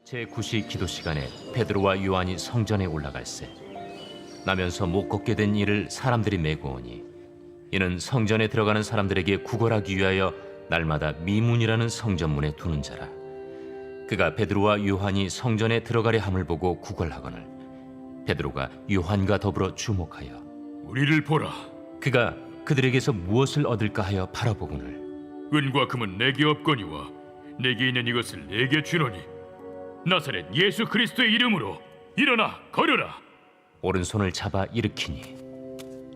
제9시 기도 시간에 베드로와 요한이 성전에 올라갈새 나면서 못 걷게 된 이를 사람들이 메고 오니 이는 성전에 들어가는 사람들에게 구걸하기 위하여 날마다 미문이라는 성전문에 두는 자라. 그가 베드로와 요한이 성전에 들어가려 함을 보고 구걸하거늘 베드로가 요한과 더불어 주목하여 우리를 보라. 그가 그들에게서 무엇을 얻을까 하여 바라보거늘 은과 금은 내게 없거니와 내게 있는 이것을 내게 주노니 나사렛 예수 그리스도의 이름으로 일어나 걸으라. 오른손을 잡아 일으키니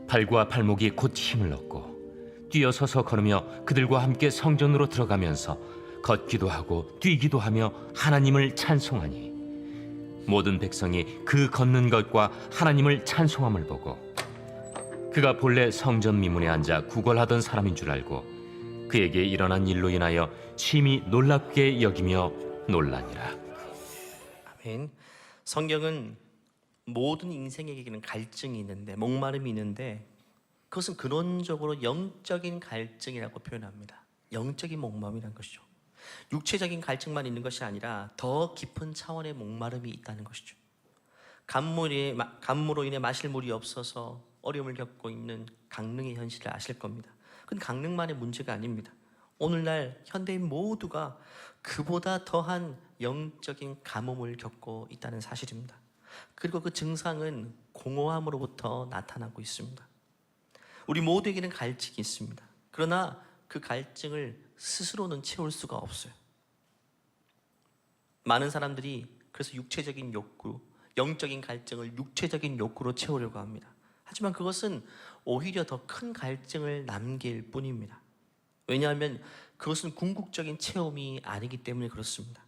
발과 발목이 곧 힘을 얻고 뛰어서서 걸으며 그들과 함께 성전으로 들어가면서 걷기도 하고 뛰기도 하며 하나님을 찬송하니 모든 백성이 그 걷는 것과 하나님을 찬송함을 보고 그가 본래 성전 미문에 앉아 구걸하던 사람인 줄 알고 그에게 일어난 일로 인하여 심히 놀랍게 여기며 놀라니라. 아멘. 성경은 모든 인생에게는 갈증이 있는데, 목마름이 있는데, 그것은 근원적으로 영적인 갈증이라고 표현합니다. 영적인 목마름이라는 것이죠. 육체적인 갈증만 있는 것이 아니라 더 깊은 차원의 목마름이 있다는 것이죠. 간무로 인해 마실 물이 없어서 어려움을 겪고 있는 강릉의 현실을 아실 겁니다. 그건 강릉만의 문제가 아닙니다. 오늘날 현대인 모두가 그보다 더한 영적인 가뭄을 겪고 있다는 사실입니다. 그리고 그 증상은 공허함으로부터 나타나고 있습니다. 우리 모두에게는 갈증이 있습니다. 그러나 그 갈증을 스스로는 채울 수가 없어요. 많은 사람들이 그래서 육체적인 욕구, 영적인 갈증을 육체적인 욕구로 채우려고 합니다. 하지만 그것은 오히려 더 큰 갈증을 남길 뿐입니다. 왜냐하면 그것은 궁극적인 체험이 아니기 때문에 그렇습니다.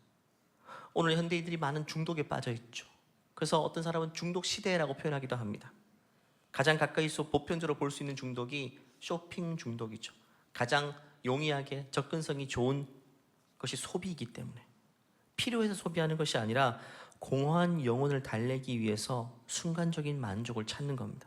오늘 현대인들이 많은 중독에 빠져 있죠. 그래서 어떤 사람은 중독 시대라고 표현하기도 합니다. 가장 가까이서 보편적으로 볼 수 있는 중독이 쇼핑 중독이죠. 가장 용이하게 접근성이 좋은 것이 소비이기 때문에 필요해서 소비하는 것이 아니라 공허한 영혼을 달래기 위해서 순간적인 만족을 찾는 겁니다.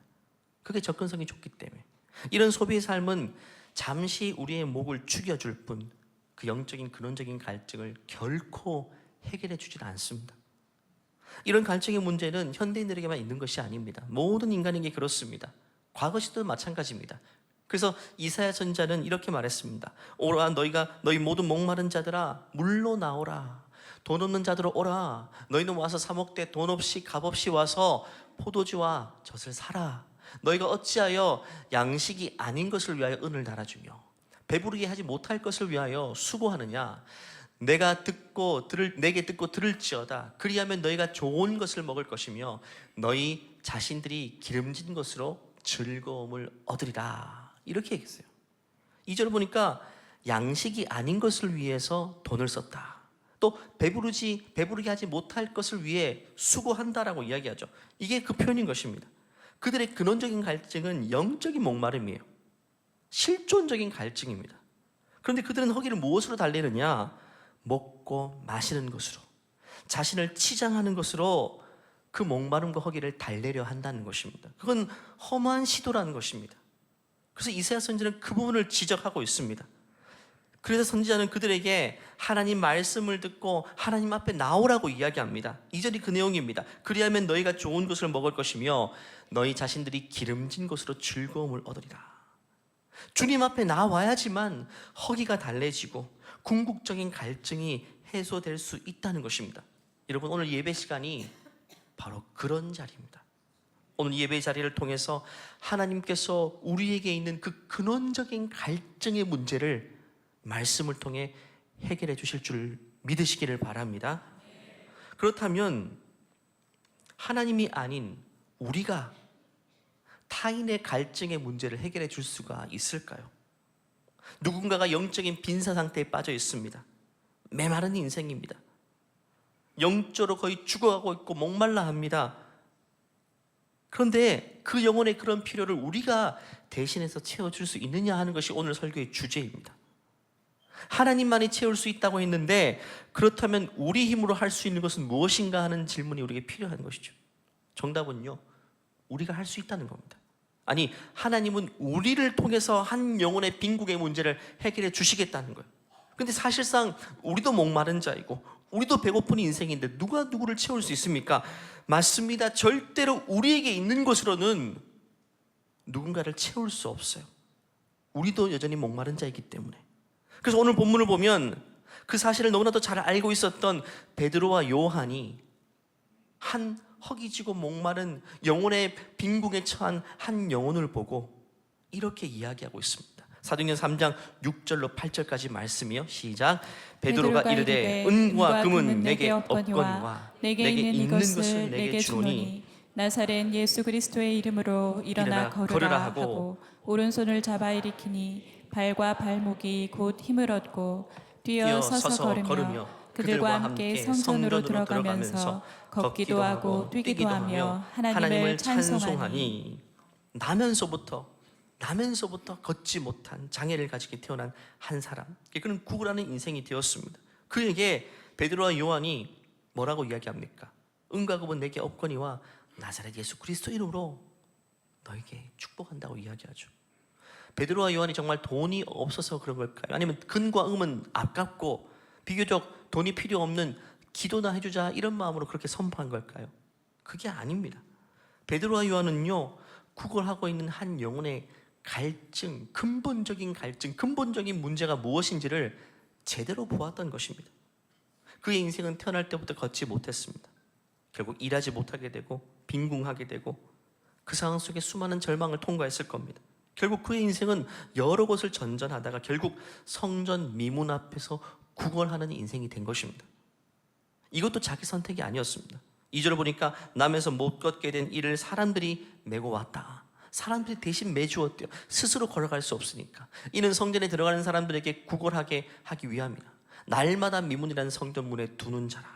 그게 접근성이 좋기 때문에 이런 소비의 삶은 잠시 우리의 목을 죽여줄 뿐 그 영적인 근원적인 갈증을 결코 해결해 주질 않습니다. 이런 갈증의 문제는 현대인들에게만 있는 것이 아닙니다. 모든 인간에게 그렇습니다. 과거 시대도 마찬가지입니다. 그래서 이사야 선지자는 이렇게 말했습니다. 오라 너희 모든 목마른 자들아 물로 나오라. 돈 없는 자들아 오라. 너희는 와서 사 먹되 돈 없이 값 없이 와서 포도주와 젖을 사라. 너희가 어찌하여 양식이 아닌 것을 위하여 은을 달아주며 배부르게 하지 못할 것을 위하여 수고하느냐. 내게 듣고 들을지어다. 그리하면 너희가 좋은 것을 먹을 것이며 너희 자신들이 기름진 것으로 즐거움을 얻으리라. 이렇게 얘기했어요. 2절 보니까 양식이 아닌 것을 위해서 돈을 썼다. 또 배부르게 하지 못할 것을 위해 수고한다라고 이야기하죠. 이게 그 표현인 것입니다. 그들의 근원적인 갈증은 영적인 목마름이에요. 실존적인 갈증입니다. 그런데 그들은 허기를 무엇으로 달래느냐? 먹고 마시는 것으로, 자신을 치장하는 것으로 그 목마름과 허기를 달래려 한다는 것입니다. 그건 험한 시도라는 것입니다. 그래서 이사야 선지자는 그 부분을 지적하고 있습니다. 그래서 선지자는 그들에게 하나님 말씀을 듣고 하나님 앞에 나오라고 이야기합니다. 2절이 그 내용입니다. 그리하면 너희가 좋은 것을 먹을 것이며 너희 자신들이 기름진 것으로 즐거움을 얻으리라. 주님 앞에 나와야지만 허기가 달래지고 궁극적인 갈증이 해소될 수 있다는 것입니다. 여러분, 오늘 예배 시간이 바로 그런 자리입니다. 오늘 예배 자리를 통해서 하나님께서 우리에게 있는 그 근원적인 갈증의 문제를 말씀을 통해 해결해 주실 줄 믿으시기를 바랍니다. 그렇다면 하나님이 아닌 우리가 타인의 갈증의 문제를 해결해 줄 수가 있을까요? 누군가가 영적인 빈사 상태에 빠져 있습니다. 메마른 인생입니다. 영적으로 거의 죽어가고 있고 목말라 합니다. 그런데 그 영혼의 그런 필요를 우리가 대신해서 채워줄 수 있느냐 하는 것이 오늘 설교의 주제입니다. 하나님만이 채울 수 있다고 했는데 그렇다면 우리 힘으로 할 수 있는 것은 무엇인가 하는 질문이 우리에게 필요한 것이죠. 정답은요, 우리가 할 수 있다는 겁니다. 아니, 하나님은 우리를 통해서 한 영혼의 빈국의 문제를 해결해 주시겠다는 거예요. 근데 사실상 우리도 목마른 자이고 우리도 배고픈 인생인데 누가 누구를 채울 수 있습니까? 맞습니다. 절대로 우리에게 있는 것으로는 누군가를 채울 수 없어요. 우리도 여전히 목마른 자이기 때문에. 그래서 오늘 본문을 보면 그 사실을 너무나도 잘 알고 있었던 베드로와 요한이 한 허기지고 목마른 영혼의 빈궁에 처한 한 영혼을 보고 이렇게 이야기하고 있습니다. 사도행전 3장 6절로 8절까지 말씀이요. 시작. 베드로가 이르되 은과 금은 내게 없거니와 내게 있는 것을 내게 주노니 나사렛 예수 그리스도의 이름으로 일어나 걸으라 하고 오른손을 잡아 일으키니 발과 발목이 곧 힘을 얻고 뛰어 서서 걸으며 그들과 함께 성전으로 들어가면서 걷기도 하고 뛰기도 하며 하나님을 찬송하니. 나면서부터 걷지 못한 장애를 가지게 태어난 한 사람, 그는 구걸하는 인생이 되었습니다. 그에게 베드로와 요한이 뭐라고 이야기합니까? 은과 금은 내게 없거니와 나사렛 예수 그리스도 이름으로 너에게 축복한다고 이야기하죠. 베드로와 요한이 정말 돈이 없어서 그런 걸까요? 아니면 금과 은은 아깝고 비교적 돈이 필요 없는 기도나 해주자 이런 마음으로 그렇게 선포한 걸까요? 그게 아닙니다. 베드로와 요한은요, 구걸하고 있는 한 영혼의 갈증, 근본적인 문제가 무엇인지를 제대로 보았던 것입니다. 그의 인생은 태어날 때부터 걷지 못했습니다. 결국 일하지 못하게 되고 빈궁하게 되고 그 상황 속에 수많은 절망을 통과했을 겁니다. 결국 그의 인생은 여러 곳을 전전하다가 결국 성전 미문 앞에서 구걸하는 인생이 된 것입니다. 이것도 자기 선택이 아니었습니다. 2절을 보니까 남에서 못 걷게 된 이를 사람들이 메고 왔다. 사람들이 대신 매주었대요. 스스로 걸어갈 수 없으니까. 이는 성전에 들어가는 사람들에게 구걸하게 하기 위함이라. 날마다 미문이라는 성전 문에 두는 자라.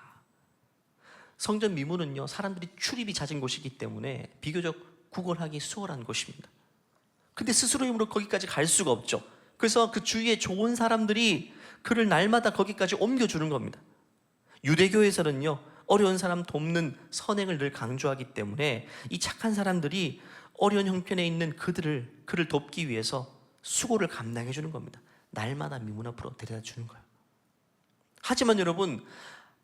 성전 미문은요, 사람들이 출입이 잦은 곳이기 때문에 비교적 구걸하기 수월한 곳입니다. 근데 스스로 힘으로 거기까지 갈 수가 없죠. 그래서 그 주위에 좋은 사람들이 그를 날마다 거기까지 옮겨주는 겁니다. 유대교에서는요, 어려운 사람 돕는 선행을 늘 강조하기 때문에 이 착한 사람들이 어려운 형편에 있는 그를 돕기 위해서 수고를 감당해 주는 겁니다. 날마다 미문 앞으로 데려다 주는 거예요. 하지만 여러분,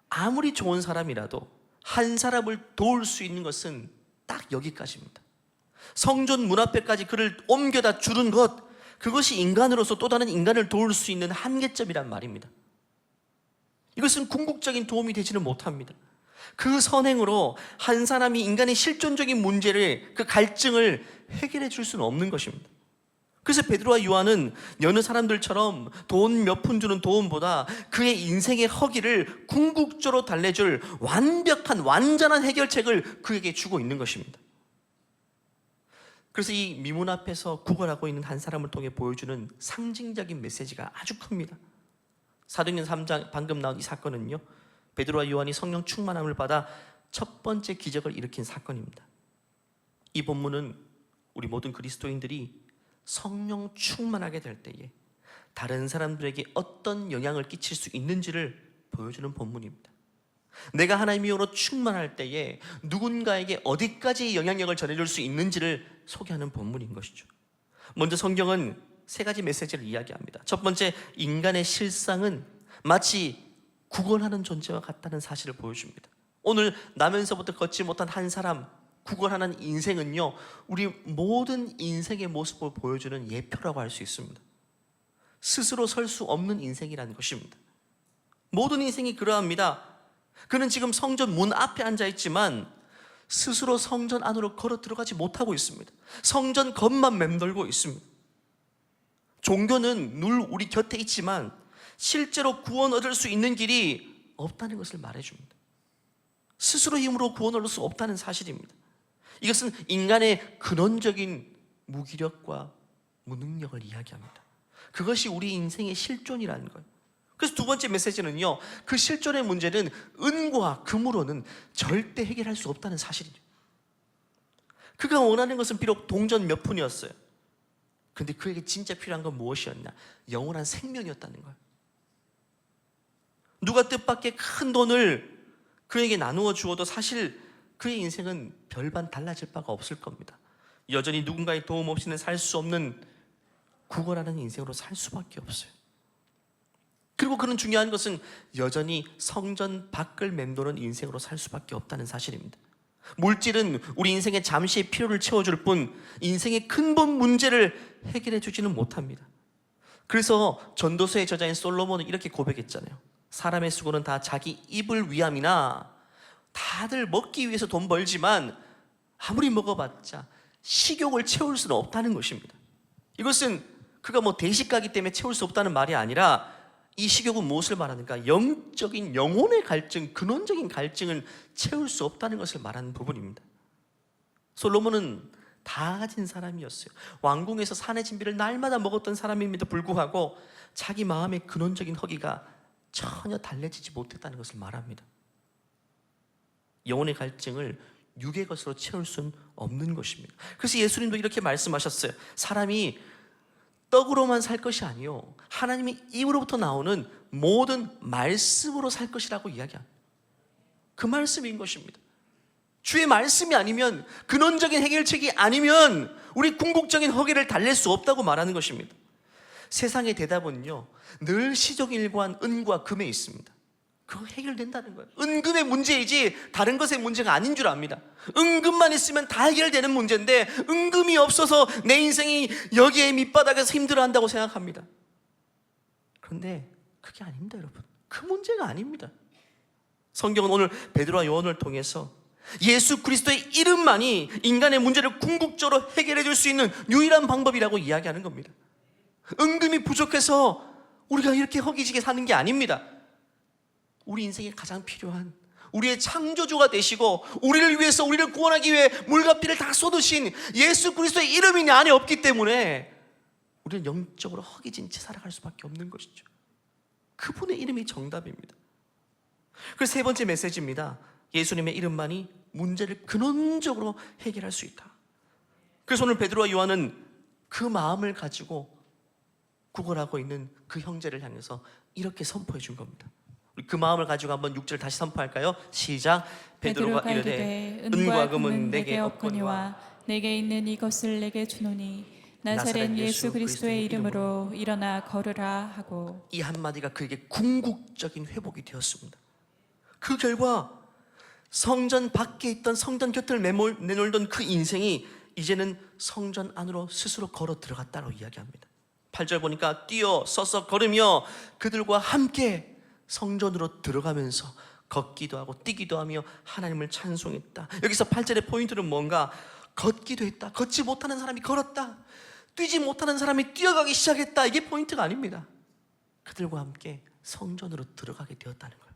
아무리 좋은 사람이라도 한 사람을 도울 수 있는 것은 딱 여기까지입니다. 성전 문 앞에까지 그를 옮겨다 주는 것, 그것이 인간으로서 또 다른 인간을 도울 수 있는 한계점이란 말입니다. 이것은 궁극적인 도움이 되지는 못합니다. 그 선행으로 한 사람이 인간의 실존적인 문제를, 그 갈증을 해결해 줄 수는 없는 것입니다. 그래서 베드로와 요한은 여느 사람들처럼 돈 몇 푼 주는 도움보다 그의 인생의 허기를 궁극적으로 달래줄 완벽한 완전한 해결책을 그에게 주고 있는 것입니다. 그래서 이 미문 앞에서 구걸하고 있는 한 사람을 통해 보여주는 상징적인 메시지가 아주 큽니다. 사도행전 3장 방금 나온 이 사건은요, 베드로와 요한이 성령 충만함을 받아 첫 번째 기적을 일으킨 사건입니다. 이 본문은 우리 모든 그리스도인들이 성령 충만하게 될 때에 다른 사람들에게 어떤 영향을 끼칠 수 있는지를 보여주는 본문입니다. 내가 하나님의 영으로 충만할 때에 누군가에게 어디까지 영향력을 전해줄 수 있는지를 소개하는 본문인 것이죠. 먼저 성경은 세 가지 메시지를 이야기합니다. 첫 번째, 인간의 실상은 마치 구걸하는 존재와 같다는 사실을 보여줍니다. 오늘 나면서부터 걷지 못한 한 사람, 구걸하는 인생은요, 우리 모든 인생의 모습을 보여주는 예표라고 할 수 있습니다. 스스로 설 수 없는 인생이라는 것입니다. 모든 인생이 그러합니다. 그는 지금 성전 문 앞에 앉아 있지만 스스로 성전 안으로 걸어 들어가지 못하고 있습니다. 성전 겉만 맴돌고 있습니다. 종교는 늘 우리 곁에 있지만 실제로 구원 얻을 수 있는 길이 없다는 것을 말해줍니다. 스스로 힘으로 구원 얻을 수 없다는 사실입니다. 이것은 인간의 근원적인 무기력과 무능력을 이야기합니다. 그것이 우리 인생의 실존이라는 거예요. 그래서 두 번째 메시지는요, 그 실존의 문제는 은과 금으로는 절대 해결할 수 없다는 사실이죠. 그가 원하는 것은 비록 동전 몇 푼이었어요. 근데 그에게 진짜 필요한 건 무엇이었냐? 영원한 생명이었다는 거예요. 누가 뜻밖의 큰 돈을 그에게 나누어 주어도 사실 그의 인생은 별반 달라질 바가 없을 겁니다. 여전히 누군가의 도움 없이는 살 수 없는 구걸하는 인생으로 살 수밖에 없어요. 그리고 그는 중요한 것은 여전히 성전 밖을 맴도는 인생으로 살 수밖에 없다는 사실입니다. 물질은 우리 인생의 잠시의 필요를 채워줄 뿐 인생의 근본 문제를 해결해 주지는 못합니다. 그래서 전도서의 저자인 솔로몬은 이렇게 고백했잖아요. 사람의 수고는 다 자기 입을 위함이나, 다들 먹기 위해서 돈 벌지만 아무리 먹어봤자 식욕을 채울 수는 없다는 것입니다. 이것은 그가 뭐 대식가기 때문에 채울 수 없다는 말이 아니라, 이 식욕은 무엇을 말하는가? 영적인 영혼의 갈증, 근원적인 갈증을 채울 수 없다는 것을 말하는 부분입니다. 솔로몬은 다 가진 사람이었어요. 왕궁에서 산의 진비를 날마다 먹었던 사람임에도 불구하고 자기 마음의 근원적인 허기가 전혀 달래지지 못했다는 것을 말합니다. 영혼의 갈증을 육의 것으로 채울 수는 없는 것입니다. 그래서 예수님도 이렇게 말씀하셨어요. 사람이 떡으로만 살 것이 아니요, 하나님의 입으로부터 나오는 모든 말씀으로 살 것이라고 이야기합니다. 그 말씀인 것입니다. 주의 말씀이 아니면, 근원적인 해결책이 아니면 우리 궁극적인 허기를 달랠 수 없다고 말하는 것입니다. 세상의 대답은요, 늘 시종일관 은과 금에 있습니다. 그거 해결된다는 거예요. 은금의 문제이지 다른 것의 문제가 아닌 줄 압니다. 은금만 있으면 다 해결되는 문제인데, 은금이 없어서 내 인생이 여기에 밑바닥에서 힘들어한다고 생각합니다. 그런데 그게 아닙니다, 여러분. 그 문제가 아닙니다. 성경은 오늘 베드로와 요한을 통해서 예수 그리스도의 이름만이 인간의 문제를 궁극적으로 해결해 줄 수 있는 유일한 방법이라고 이야기하는 겁니다. 은금이 부족해서 우리가 이렇게 허기지게 사는 게 아닙니다. 우리 인생에 가장 필요한 우리의 창조주가 되시고 우리를 위해서, 우리를 구원하기 위해 물과 피를 다 쏟으신 예수 그리스도의 이름이 내 안에 없기 때문에 우리는 영적으로 허기진 채 살아갈 수밖에 없는 것이죠. 그분의 이름이 정답입니다. 그래서 세 번째 메시지입니다. 예수님의 이름만이 문제를 근원적으로 해결할 수 있다. 그래서 오늘 베드로와 요한은 그 마음을 가지고 구걸하고 있는 그 형제를 향해서 이렇게 선포해 준 겁니다. 그 마음을 가지고 한번 6절 다시 선포할까요? 시작. 베드로가 이르되 은과 금은 내게 없거니와 내게 있는 이것을 내게 주노니 나사렛 예수 그리스도의 이름으로 일어나 걸으라 하고. 이 한마디가 그에게 궁극적인 회복이 되었습니다. 그 결과 성전 밖에 있던, 성전 곁을 내몰던 그 인생이 이제는 성전 안으로 스스로 걸어 들어갔다고 이야기합니다. 8절 보니까 뛰어 서서 걸으며 그들과 함께 성전으로 들어가면서 걷기도 하고 뛰기도 하며 하나님을 찬송했다. 여기서 8절의 포인트는 뭔가? 걷기도 했다. 걷지 못하는 사람이 걸었다. 뛰지 못하는 사람이 뛰어가기 시작했다. 이게 포인트가 아닙니다. 그들과 함께 성전으로 들어가게 되었다는 거예요.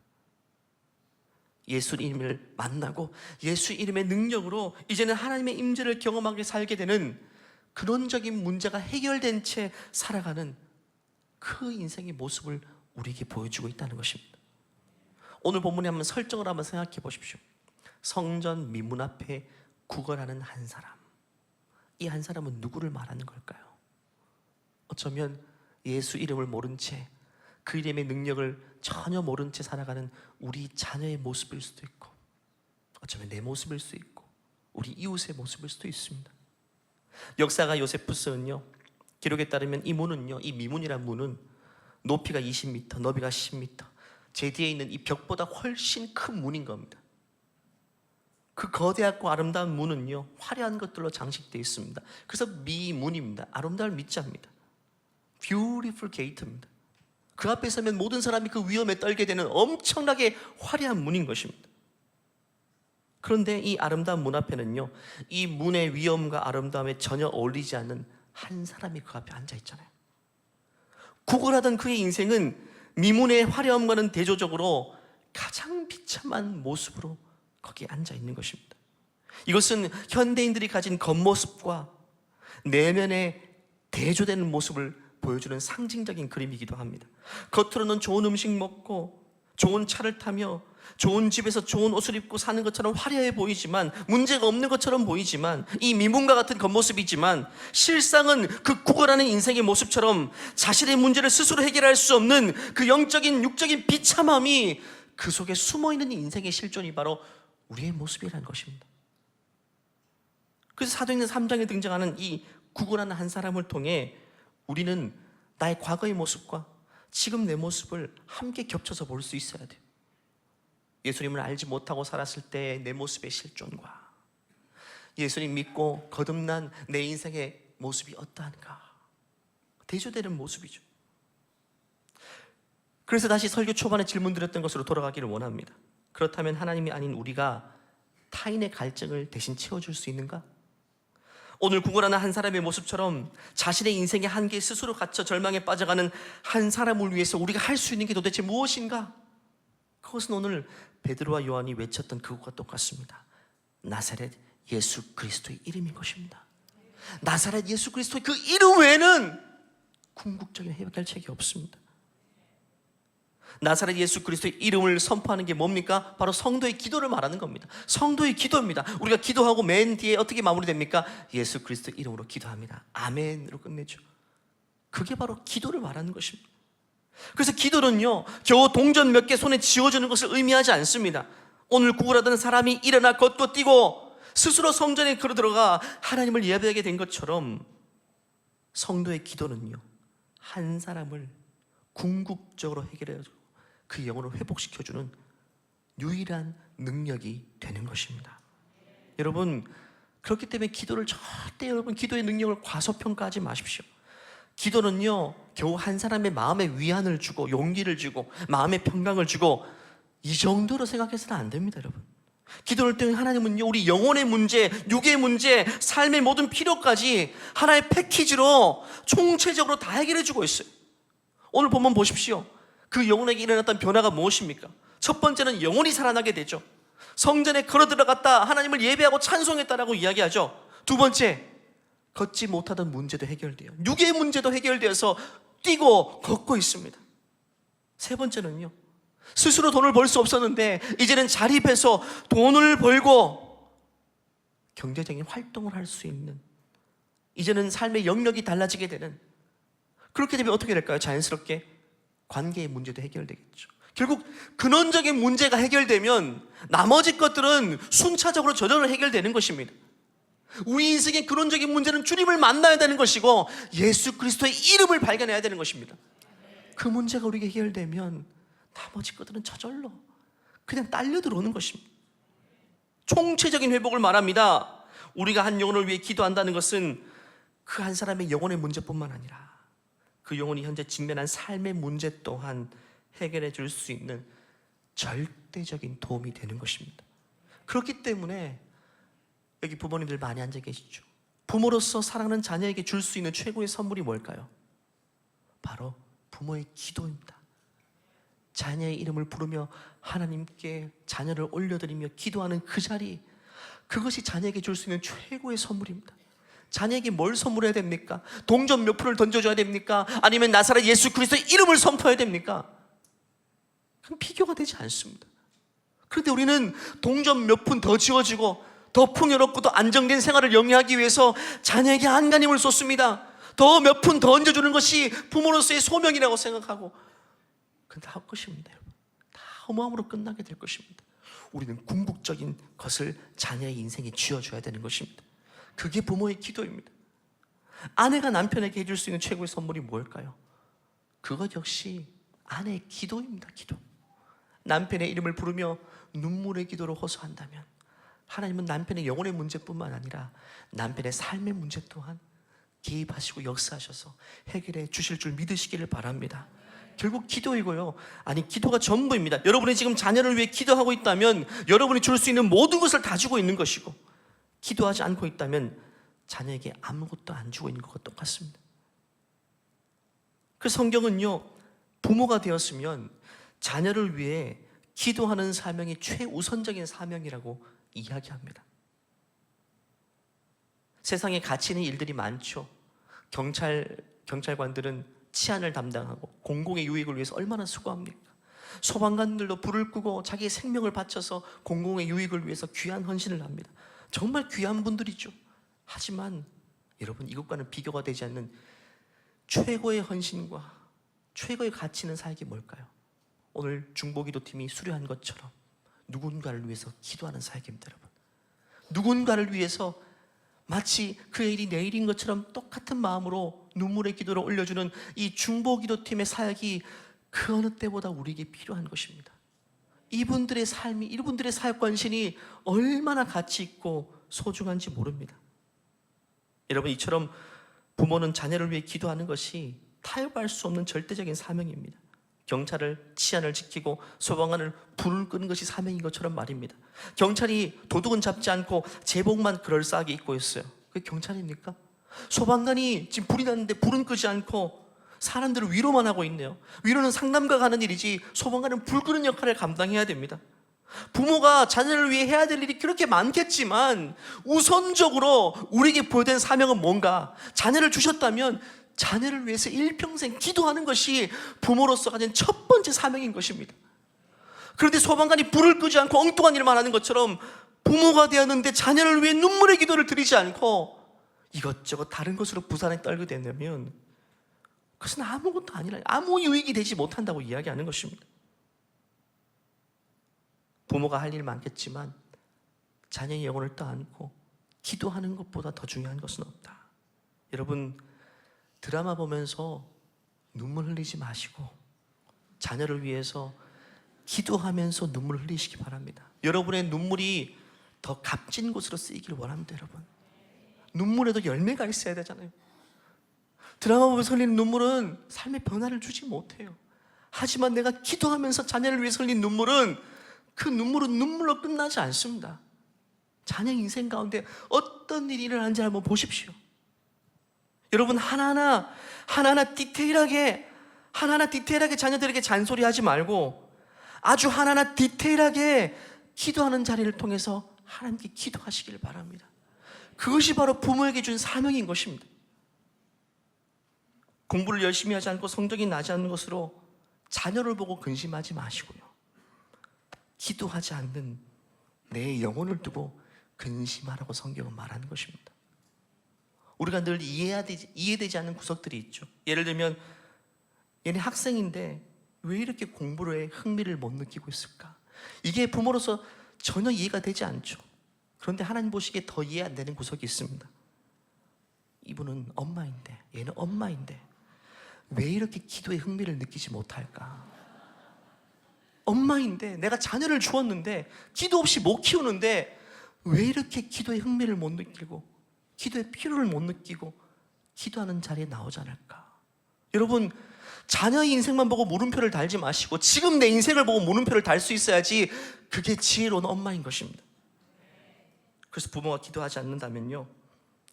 예수 이름을 만나고 예수 이름의 능력으로 이제는 하나님의 임재를 경험하게 살게 되는, 근원적인 문제가 해결된 채 살아가는 그 인생의 모습을 우리에게 보여주고 있다는 것입니다. 오늘 본문에 한번 설정을 한번 생각해 보십시오. 성전 미문 앞에 구걸하는 한 사람. 이 한 사람은 누구를 말하는 걸까요? 어쩌면 예수 이름을 모른 채, 그 이름의 능력을 전혀 모른 채 살아가는 우리 자녀의 모습일 수도 있고, 어쩌면 내 모습일 수도 있고, 우리 이웃의 모습일 수도 있습니다. 역사가 요세푸스는요, 기록에 따르면 이 문은요, 이 미문이란 문은 높이가 20m, 너비가 10m, 제 뒤에 있는 이 벽보다 훨씬 큰 문인 겁니다. 그 거대하고 아름다운 문은요, 화려한 것들로 장식되어 있습니다. 그래서 미문입니다. 아름다울 미자입니다. Beautiful gate입니다. 그 앞에 서면 모든 사람이 그 위험에 떨게 되는 엄청나게 화려한 문인 것입니다. 그런데 이 아름다운 문 앞에는요, 이 문의 위험과 아름다움에 전혀 어울리지 않는 한 사람이 그 앞에 앉아 있잖아요. 구걸하던 그의 인생은 미문의 화려함과는 대조적으로 가장 비참한 모습으로 거기에 앉아 있는 것입니다. 이것은 현대인들이 가진 겉모습과 내면의 대조되는 모습을 보여주는 상징적인 그림이기도 합니다. 겉으로는 좋은 음식 먹고 좋은 차를 타며 좋은 집에서 좋은 옷을 입고 사는 것처럼 화려해 보이지만, 문제가 없는 것처럼 보이지만, 이 미문과 같은 겉모습이지만 실상은 그 구걸하는 인생의 모습처럼 자신의 문제를 스스로 해결할 수 없는 그 영적인 육적인 비참함이 그 속에 숨어있는 인생의 실존이 바로 우리의 모습이라는 것입니다. 그래서 사도행전 3장에 등장하는 이 구걸하는 한 사람을 통해 우리는 나의 과거의 모습과 지금 내 모습을 함께 겹쳐서 볼 수 있어야 돼요. 예수님을 알지 못하고 살았을 때 내 모습의 실존과 예수님 믿고 거듭난 내 인생의 모습이 어떠한가, 대조되는 모습이죠. 그래서 다시 설교 초반에 질문드렸던 것으로 돌아가기를 원합니다. 그렇다면 하나님이 아닌 우리가 타인의 갈증을 대신 채워줄 수 있는가? 오늘 구걸하는 한 사람의 모습처럼 자신의 인생의 한계에 스스로 갇혀 절망에 빠져가는 한 사람을 위해서 우리가 할 수 있는 게 도대체 무엇인가? 그것은 오늘 베드로와 요한이 외쳤던 그것과 똑같습니다. 나사렛 예수 그리스도의 이름인 것입니다. 나사렛 예수 그리스도의 그 이름 외에는 궁극적인 해결책이 없습니다. 나사렛 예수 그리스도의 이름을 선포하는 게 뭡니까? 바로 성도의 기도를 말하는 겁니다. 성도의 기도입니다. 우리가 기도하고 맨 뒤에 어떻게 마무리됩니까? 예수 그리스도의 이름으로 기도합니다. 아멘으로 끝내죠. 그게 바로 기도를 말하는 것입니다. 그래서 기도는요, 겨우 동전 몇 개 손에 쥐어주는 것을 의미하지 않습니다. 오늘 구걸하던 사람이 일어나 걷고 뛰고 스스로 성전에 걸어 들어가 하나님을 예배하게 된 것처럼 성도의 기도는요, 한 사람을 궁극적으로 해결해주고 그 영혼을 회복시켜주는 유일한 능력이 되는 것입니다. 여러분, 그렇기 때문에 기도를 절대 여러분 기도의 능력을 과소평가하지 마십시오. 기도는요, 겨우 한 사람의 마음에 위안을 주고 용기를 주고 마음의 평강을 주고 이 정도로 생각해서는 안 됩니다. 여러분, 기도를 통해 하나님은요, 우리 영혼의 문제, 육의 문제, 삶의 모든 필요까지 하나의 패키지로 총체적으로 다 해결해 주고 있어요. 오늘 본문 보십시오. 그 영혼에게 일어났던 변화가 무엇입니까? 첫 번째는 영혼이 살아나게 되죠. 성전에 걸어 들어갔다 하나님을 예배하고 찬송했다라고 이야기하죠. 두 번째, 걷지 못하던 문제도 해결돼요. 육의 문제도 해결되어서 뛰고 걷고 있습니다. 세 번째는요, 스스로 돈을 벌 수 없었는데 이제는 자립해서 돈을 벌고 경제적인 활동을 할 수 있는, 이제는 삶의 영역이 달라지게 되는, 그렇게 되면 어떻게 될까요? 자연스럽게 관계의 문제도 해결되겠죠. 결국 근원적인 문제가 해결되면 나머지 것들은 순차적으로 저절로 해결되는 것입니다. 우리 인생의 근원적인 문제는 주님을 만나야 되는 것이고 예수 그리스도의 이름을 발견해야 되는 것입니다. 그 문제가 우리에게 해결되면 나머지 것들은 저절로 그냥 딸려 들어오는 것입니다. 총체적인 회복을 말합니다. 우리가 한 영혼을 위해 기도한다는 것은 그 한 사람의 영혼의 문제뿐만 아니라 그 영혼이 현재 직면한 삶의 문제 또한 해결해 줄 수 있는 절대적인 도움이 되는 것입니다. 그렇기 때문에 여기 부모님들 많이 앉아 계시죠. 부모로서 사랑하는 자녀에게 줄 수 있는 최고의 선물이 뭘까요? 바로 부모의 기도입니다. 자녀의 이름을 부르며 하나님께 자녀를 올려드리며 기도하는 그 자리, 그것이 자녀에게 줄 수 있는 최고의 선물입니다. 자녀에게 뭘 선물해야 됩니까? 동전 몇 푼을 던져줘야 됩니까? 아니면 나사렛 예수 그리스도의 이름을 선포해야 됩니까? 그건 비교가 되지 않습니다. 그런데 우리는 동전 몇 푼 더 지어지고 더 풍요롭고 더 안정된 생활을 영위하기 위해서 자녀에게 안간힘을 쏟습니다. 더 몇 푼 더 얹어주는 것이 부모로서의 소명이라고 생각하고, 그건 다 헛것입니다. 여러분, 다 허무함으로 끝나게 될 것입니다. 우리는 궁극적인 것을 자녀의 인생에 쥐어줘야 되는 것입니다. 그게 부모의 기도입니다. 아내가 남편에게 해줄 수 있는 최고의 선물이 뭘까요? 그것 역시 아내의 기도입니다. 기도. 남편의 이름을 부르며 눈물의 기도로 호소한다면 하나님은 남편의 영혼의 문제뿐만 아니라 남편의 삶의 문제 또한 개입하시고 역사하셔서 해결해 주실 줄 믿으시기를 바랍니다. 결국 기도이고요, 아니 기도가 전부입니다. 여러분이 지금 자녀를 위해 기도하고 있다면 여러분이 줄 수 있는 모든 것을 다 주고 있는 것이고, 기도하지 않고 있다면 자녀에게 아무것도 안 주고 있는 것과 똑같습니다. 그 성경은요, 부모가 되었으면 자녀를 위해 기도하는 사명이 최우선적인 사명이라고 이야기합니다. 세상에 가치 있는 일들이 많죠. 경찰관들은 치안을 담당하고 공공의 유익을 위해서 얼마나 수고합니까? 소방관들도 불을 끄고 자기의 생명을 바쳐서 공공의 유익을 위해서 귀한 헌신을 합니다. 정말 귀한 분들이죠. 하지만 여러분, 이것과는 비교가 되지 않는 최고의 헌신과 최고의 가치 있는 사역이 뭘까요? 오늘 중보기도팀이 수료한 것처럼 누군가를 위해서 기도하는 사역입니다. 여러분, 누군가를 위해서 마치 그의 일이 내일인 것처럼 똑같은 마음으로 눈물의 기도를 올려주는 이 중보기도팀의 사역이 그 어느 때보다 우리에게 필요한 것입니다. 이분들의 삶이, 이분들의 사역 관신이 얼마나 가치 있고 소중한지 모릅니다. 여러분, 이처럼 부모는 자녀를 위해 기도하는 것이 타협할 수 없는 절대적인 사명입니다. 경찰을 치안을 지키고 소방관을 불을 끄는 것이 사명인 것처럼 말입니다. 경찰이 도둑은 잡지 않고 제복만 그럴싸하게 입고 있어요. 그게 경찰입니까? 소방관이 지금 불이 났는데 불은 끄지 않고 사람들을 위로만 하고 있네요. 위로는 상담가 가는 일이지 소방관은 불 끄는 역할을 감당해야 됩니다. 부모가 자녀를 위해 해야 될 일이 그렇게 많겠지만 우선적으로 우리에게 부여된 사명은 뭔가? 자녀를 주셨다면 자녀를 위해서 일평생 기도하는 것이 부모로서 가진 첫 번째 사명인 것입니다. 그런데 소방관이 불을 끄지 않고 엉뚱한 일만 하는 것처럼 부모가 되었는데 자녀를 위해 눈물의 기도를 드리지 않고 이것저것 다른 것으로 부산에 떨게 된다면 그것은 아무것도 아니라 아무 유익이 되지 못한다고 이야기하는 것입니다. 부모가 할 일 많겠지만 자녀의 영혼을 떠안고 기도하는 것보다 더 중요한 것은 없다. 여러분, 드라마 보면서 눈물 흘리지 마시고 자녀를 위해서 기도하면서 눈물 흘리시기 바랍니다. 여러분의 눈물이 더 값진 곳으로 쓰이길 원합니다. 여러분, 눈물에도 열매가 있어야 되잖아요. 드라마 보면서 흘리는 눈물은 삶의 변화를 주지 못해요. 하지만 내가 기도하면서 자녀를 위해서 흘린 눈물은 그 눈물은 눈물로 끝나지 않습니다. 자녀 인생 가운데 어떤 일이 일어나는지 한번 보십시오. 여러분, 하나하나 디테일하게 자녀들에게 잔소리하지 말고 아주 하나하나 디테일하게 기도하는 자리를 통해서 하나님께 기도하시길 바랍니다. 그것이 바로 부모에게 준 사명인 것입니다. 공부를 열심히 하지 않고 성적이 나지 않는 것으로 자녀를 보고 근심하지 마시고요. 기도하지 않는 내 영혼을 두고 근심하라고 성경은 말하는 것입니다. 우리가 늘 이해되지 않는 구석들이 있죠. 예를 들면 얘네 학생인데 왜 이렇게 공부에 흥미를 못 느끼고 있을까? 이게 부모로서 전혀 이해가 되지 않죠. 그런데 하나님 보시기에 더 이해 안 되는 구석이 있습니다. 이분은 엄마인데, 얘는 엄마인데 왜 이렇게 기도에 흥미를 느끼지 못할까? 엄마인데 내가 자녀를 주었는데 기도 없이 못 키우는데 왜 이렇게 기도에 흥미를 못 느끼고 기도의 필요를 못 느끼고 기도하는 자리에 나오지 않을까? 여러분, 자녀의 인생만 보고 물음표를 달지 마시고 지금 내 인생을 보고 물음표를 달 수 있어야지 그게 지혜로운 엄마인 것입니다. 그래서 부모가 기도하지 않는다면요,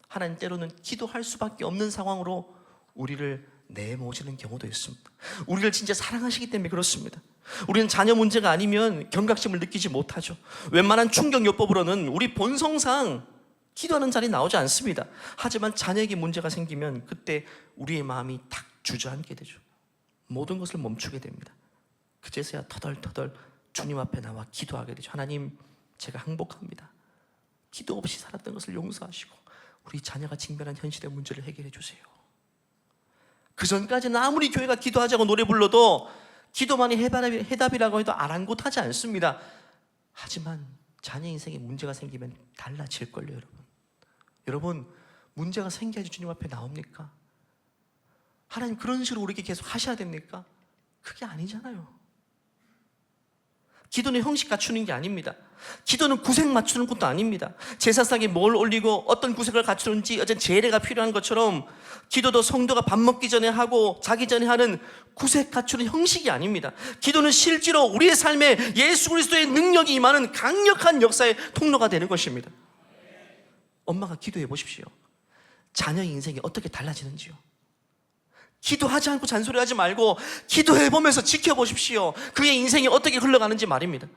하나님 때로는 기도할 수밖에 없는 상황으로 우리를 내모시는 경우도 있습니다. 우리를 진짜 사랑하시기 때문에 그렇습니다. 우리는 자녀 문제가 아니면 경각심을 느끼지 못하죠. 웬만한 충격요법으로는 우리 본성상 기도하는 자리 나오지 않습니다. 하지만 자녀에게 문제가 생기면 그때 우리의 마음이 탁 주저앉게 되죠. 모든 것을 멈추게 됩니다. 그제서야 터덜터덜 주님 앞에 나와 기도하게 되죠. 하나님, 제가 항복합니다. 기도 없이 살았던 것을 용서하시고 우리 자녀가 직면한 현실의 문제를 해결해 주세요. 그 전까지는 아무리 교회가 기도하자고 노래 불러도 기도만이 해답이라고 해도 아랑곳하지 않습니다. 하지만 자녀 인생에 문제가 생기면 달라질걸요. 여러분, 문제가 생겨야지 주님 앞에 나옵니까? 하나님 그런 식으로 우리에게 계속 하셔야 됩니까? 그게 아니잖아요. 기도는 형식 갖추는 게 아닙니다. 기도는 구색 맞추는 것도 아닙니다. 제사상에 뭘 올리고 어떤 구색을 갖추는지 어떤 제례가 필요한 것처럼 기도도 성도가 밥 먹기 전에 하고 자기 전에 하는 구색 갖추는 형식이 아닙니다. 기도는 실제로 우리의 삶에 예수 그리스도의 능력이 임하는 강력한 역사의 통로가 되는 것입니다. 엄마가 기도해 보십시오. 자녀의 인생이 어떻게 달라지는지요. 기도하지 않고 잔소리하지 말고 기도해보면서 지켜보십시오. 그의 인생이 어떻게 흘러가는지 말입니다.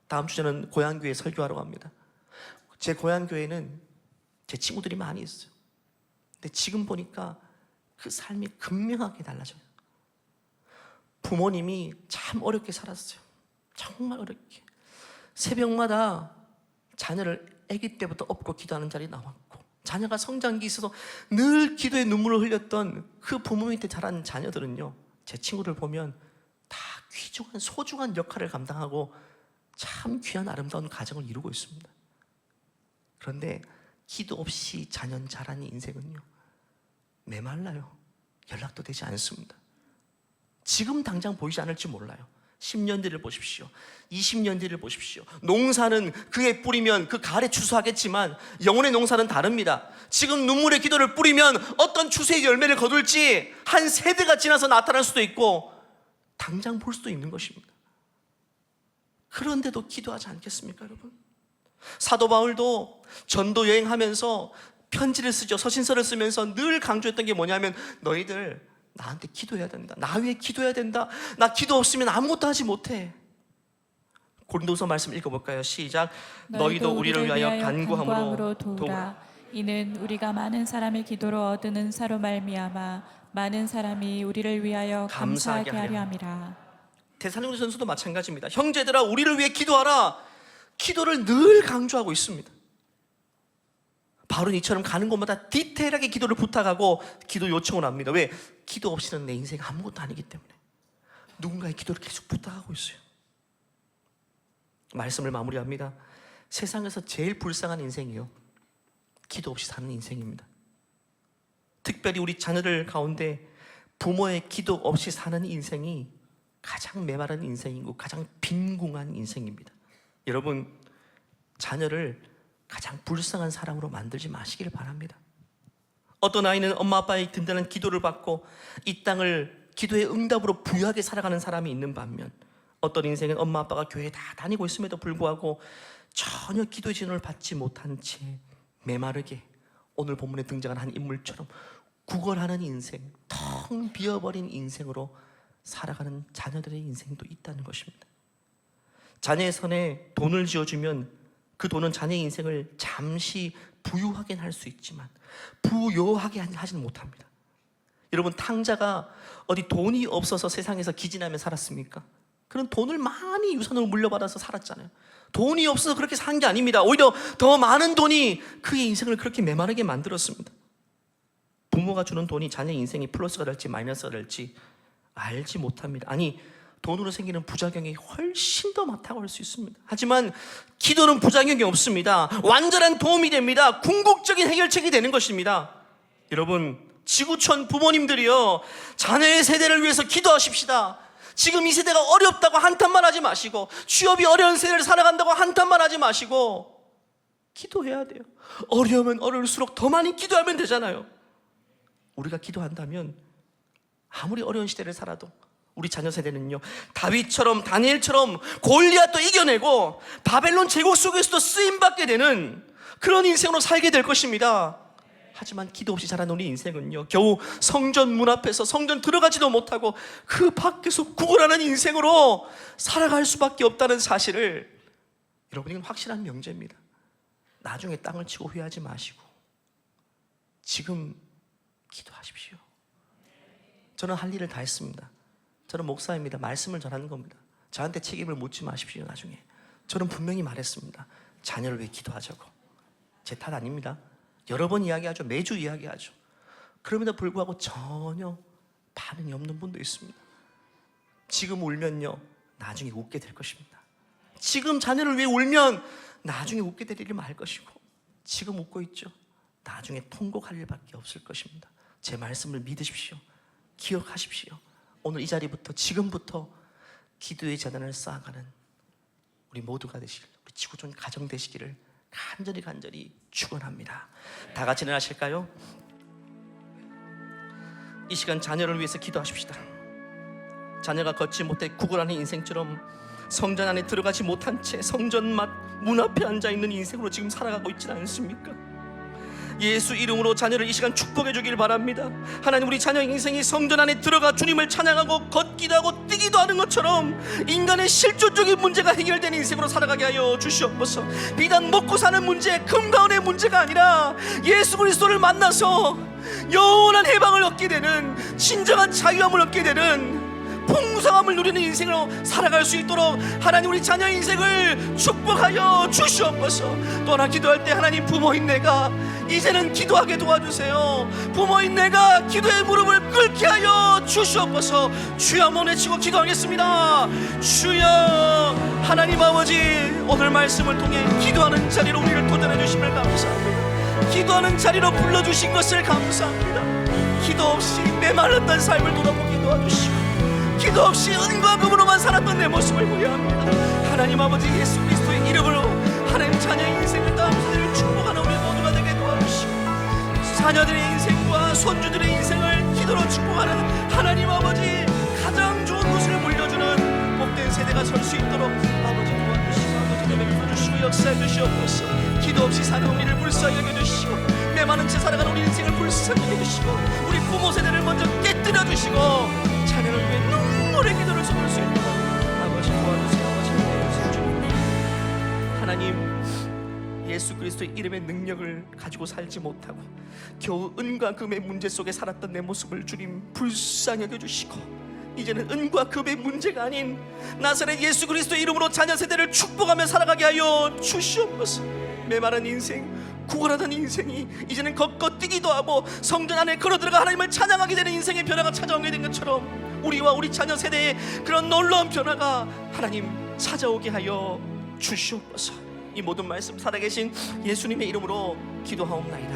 다음 주 저는 고향교회에 설교하러 갑니다. 제 고향교회는 제 친구들이 많이 있어요. 근데 지금 보니까 그 삶이 극명하게 달라져요. 부모님이 참 어렵게 살았어요. 정말 어렵게. 새벽마다 자녀를 아기 때부터 업고 기도하는 자리에 나왔고, 자녀가 성장기 있어서 늘 기도에 눈물을 흘렸던 그 부모 밑에 자란 자녀들은요, 제 친구들 보면 다 귀중한 소중한 역할을 감당하고 참 귀한 아름다운 가정을 이루고 있습니다. 그런데 기도 없이 자녀 자라는 인생은요, 메말라요. 연락도 되지 않습니다. 지금 당장 보이지 않을지 몰라요. 10년 뒤를 보십시오. 20년 뒤를 보십시오. 농사는 그에 뿌리면 그 가을에 추수하겠지만 영혼의 농사는 다릅니다. 지금 눈물의 기도를 뿌리면 어떤 추수의 열매를 거둘지 한 세대가 지나서 나타날 수도 있고 당장 볼 수도 있는 것입니다. 그런데도 기도하지 않겠습니까, 여러분? 사도 바울도 전도 여행하면서 편지를 쓰죠. 서신서를 쓰면서 늘 강조했던 게 뭐냐면 너희들 나한테 기도해야 된다. 나 위해 기도해야 된다. 나 기도 없으면 아무것도 하지 못해. 고린도서 말씀 읽어볼까요? 시작. 너희도 우리를 위하여 간구함으로 도우라. 이는 우리가 많은 사람의 기도로 얻은 은사로 말미암아 많은 사람이 우리를 위하여 감사하게 하려 함이라. 데살로니가전서도 마찬가지입니다. 형제들아 우리를 위해 기도하라. 기도를 늘 강조하고 있습니다. 바울은 이처럼 가는 곳마다 디테일하게 기도를 부탁하고 기도 요청을 합니다. 왜? 기도 없이는 내 인생 아무것도 아니기 때문에 누군가의 기도를 계속 부탁하고 있어요. 말씀을 마무리합니다. 세상에서 제일 불쌍한 인생이요, 기도 없이 사는 인생입니다. 특별히 우리 자녀들 가운데 부모의 기도 없이 사는 인생이 가장 메마른 인생이고 가장 빈궁한 인생입니다. 여러분, 자녀를 가장 불쌍한 사람으로 만들지 마시기를 바랍니다. 어떤 아이는 엄마 아빠의 든든한 기도를 받고 이 땅을 기도의 응답으로 부유하게 살아가는 사람이 있는 반면 어떤 인생은 엄마 아빠가 교회에 다 다니고 있음에도 불구하고 전혀 기도의 지원을 받지 못한 채 메마르게 오늘 본문에 등장한 한 인물처럼 구걸하는 인생, 텅 비어버린 인생으로 살아가는 자녀들의 인생도 있다는 것입니다. 자녀의 손에 돈을 쥐어주면 그 돈은 자녀의 인생을 잠시 부유하게 할 수 있지만 부요하게 하지는 못합니다. 여러분, 탕자가 어디 돈이 없어서 세상에서 기진하며 살았습니까? 그런 돈을 많이 유산으로 물려받아서 살았잖아요. 돈이 없어서 그렇게 산 게 아닙니다. 오히려 더 많은 돈이 그의 인생을 그렇게 메마르게 만들었습니다. 부모가 주는 돈이 자녀의 인생이 플러스가 될지 마이너스가 될지 알지 못합니다. 아니, 돈으로 생기는 부작용이 훨씬 더 많다고 할 수 있습니다. 하지만 기도는 부작용이 없습니다. 완전한 도움이 됩니다. 궁극적인 해결책이 되는 것입니다. 여러분, 지구촌 부모님들이요, 자녀의 세대를 위해서 기도하십시다. 지금 이 세대가 어렵다고 한탄만 하지 마시고, 취업이 어려운 세대를 살아간다고 한탄만 하지 마시고 기도해야 돼요. 어려우면 어려울수록 더 많이 기도하면 되잖아요. 우리가 기도한다면 아무리 어려운 시대를 살아도 우리 자녀 세대는요, 다윗처럼 다니엘처럼 골리앗도 이겨내고 바벨론 제국 속에서도 쓰임받게 되는 그런 인생으로 살게 될 것입니다. 하지만 기도 없이 자란 우리 인생은요, 겨우 성전 문 앞에서 성전 들어가지도 못하고 그 밖에서 구걸하는 인생으로 살아갈 수밖에 없다는 사실을 여러분에게는 확실한 명제입니다. 나중에 땅을 치고 후회하지 마시고 지금 기도하십시오. 저는 할 일을 다 했습니다. 저는 목사입니다. 말씀을 전하는 겁니다. 저한테 책임을 묻지 마십시오. 나중에 저는 분명히 말했습니다. 자녀를 위해 기도하자고. 제 탓 아닙니다. 여러 번 이야기하죠. 매주 이야기하죠. 그럼에도 불구하고 전혀 반응이 없는 분도 있습니다. 지금 울면요, 나중에 웃게 될 것입니다. 지금 자녀를 위해 울면 나중에 웃게 될 일이 많을 것이고, 지금 웃고 있죠, 나중에 통곡할 일밖에 없을 것입니다. 제 말씀을 믿으십시오. 기억하십시오. 오늘 이 자리부터, 지금부터 기도의 재단을 쌓아가는 우리 모두가 되시길, 우리 지구촌 가정 되시기를 간절히 축원합니다. 다 같이 일어나실까요? 이 시간 자녀를 위해서 기도하십시다. 자녀가 걷지 못해 구걸하는 인생처럼 성전 안에 들어가지 못한 채 성전 문 앞에 앉아있는 인생으로 지금 살아가고 있지는 않습니까? 예수 이름으로 자녀를 이 시간 축복해 주길 바랍니다. 하나님, 우리 자녀 인생이 성전 안에 들어가 주님을 찬양하고 걷기도 하고 뛰기도 하는 것처럼 인간의 실존적인 문제가 해결되는 인생으로 살아가게 하여 주시옵소서. 비단 먹고 사는 문제, 금가운의 문제가 아니라 예수 그리스도를 만나서 영원한 해방을 얻게 되는, 진정한 자유함을 얻게 되는 풍성함을 누리는 인생으로 살아갈 수 있도록 하나님 우리 자녀 인생을 축복하여 주시옵소서. 또 하나 기도할 때 하나님, 부모인 내가 이제는 기도하게 도와주세요. 부모인 내가 기도의 무릎을 꿇게 하여 주시옵소서. 주여 한번 외치고 기도하겠습니다. 주여, 하나님 아버지, 오늘 말씀을 통해 기도하는 자리로 우리를 도전해 주심을 감사합니다. 기도하는 자리로 불러주신 것을 감사합니다. 기도 없이 메말랐던 삶을 돌아보게 도와주시고, 기도 없이 은과 금으로만 살았던 내 모습을 후회합니다. 하나님 아버지, 예수 그리스도의 이름으로 하나님 자녀의 인생을 다음 세대를 축복하는 우리 모두가 되게 도와주시고, 자녀들의 인생과 손주들의 인생을 기도로 축복하는 하나님 아버지, 가장 좋은 것을 물려주는 복된 세대가 설 수 있도록 아버지 도와주시고, 아버지 내베풀어 주시고 역사해 주시옵소서. 기도 없이 사는 우리를 불쌍히 여겨주시고, 메마른 채 살아가는 우리 인생을 불쌍히 여겨주시고, 우리 부모 세대를 먼저 깨뜨려 주시고, 자녀를 위해 눈물의 기도를 쏟을 수 있도록 아버지 도와주세요. 아버지 도와주세요. 주님, 하나님, 예수 그리스도의 이름의 능력을 가지고 살지 못하고 겨우 은과 금의 문제 속에 살았던 내 모습을 주님 불쌍히 여겨주시고, 이제는 은과 금의 문제가 아닌 나사렛 예수 그리스도의 이름으로 자녀 세대를 축복하며 살아가게 하여 주시옵소서. 메마른 인생, 구걸하던 인생이 이제는 걷고 뛰기도 하고 성전 안에 걸어들어가 하나님을 찬양하게 되는 인생의 변화가 찾아오게 된 것처럼 우리와 우리 자녀 세대의 그런 놀라운 변화가 하나님 찾아오게 하여 주시옵소서. 이 모든 말씀 살아계신 예수님의 이름으로 기도하옵나이다.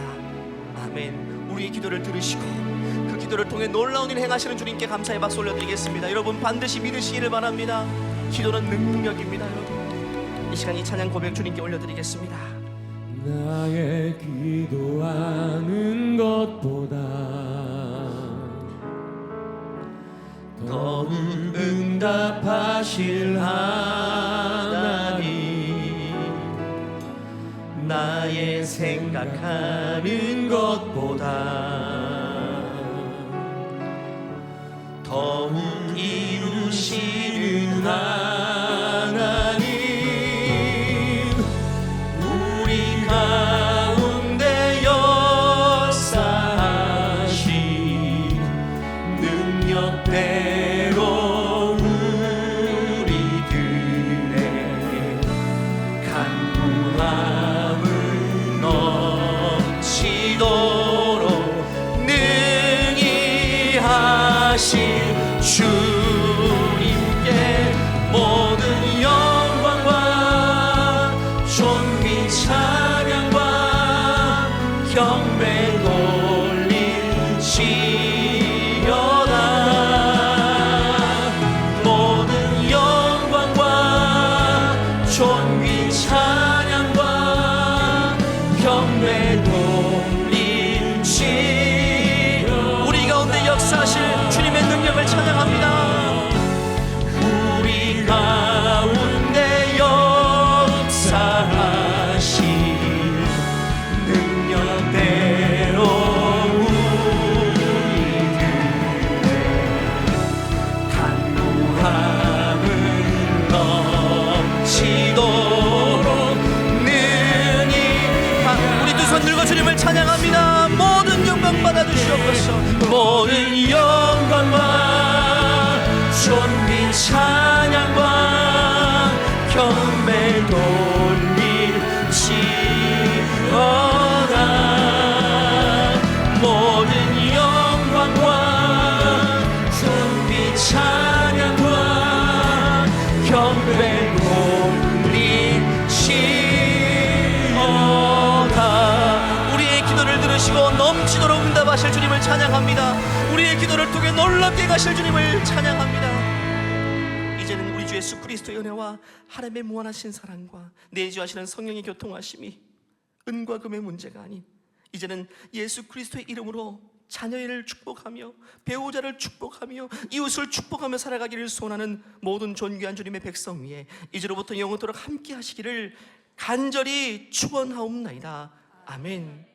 아멘. 우리의 기도를 들으시고 그 기도를 통해 놀라운 일 행하시는 주님께 감사의 박수 올려드리겠습니다. 여러분 반드시 믿으시기를 바랍니다. 기도는 능력입니다. 여러분, 이 시간 이 찬양 고백 주님께 올려드리겠습니다. 나의 기도하는 것보다 더욱 응답하실 하나님, 나의 생각하는 것보다 더욱 이루시는 하나님, 우리 가운데 역사하신 능력대로 우리들의 간구함을 넘치도록 능히 하신 주님께 모든 영광과 존귀 찬양과 경배 돌릴지어다. 모든 영광과 존귀 찬양과 경배 돌릴지어다. 우리 가운데 역사하실 주님의 능력을 찬양합니다. 우리 가운데 역사하신 능력대로 우리들의 간구함을 넘치도록 능히 우리 두 손 들고 주님을 찬양합니다. 모든 영광 받아주시옵소서. 모든 영광과 존귀 찬양과 경배 돌릴지어다. 모든 영광과 존귀 찬양과 경배 돌릴지어다. 우리의 기도를 들으시고 넘치도록 응답하실 주님을 찬양합니다. 우리의 기도를 통해 놀랍게 가실 주님을 찬양합니다. 이제는 우리 주 예수 그리스도의 은혜와 하나님의 무한하신 사랑과 내주하시는 성령의 교통하심이 은과 금의 문제가 아닌 이제는 예수 그리스도의 이름으로 자녀를 축복하며 배우자를 축복하며 이웃을 축복하며 살아가기를 소원하는 모든 존귀한 주님의 백성 위에 이제로부터 영원토록 함께 하시기를 간절히 축원하옵나이다. 아멘.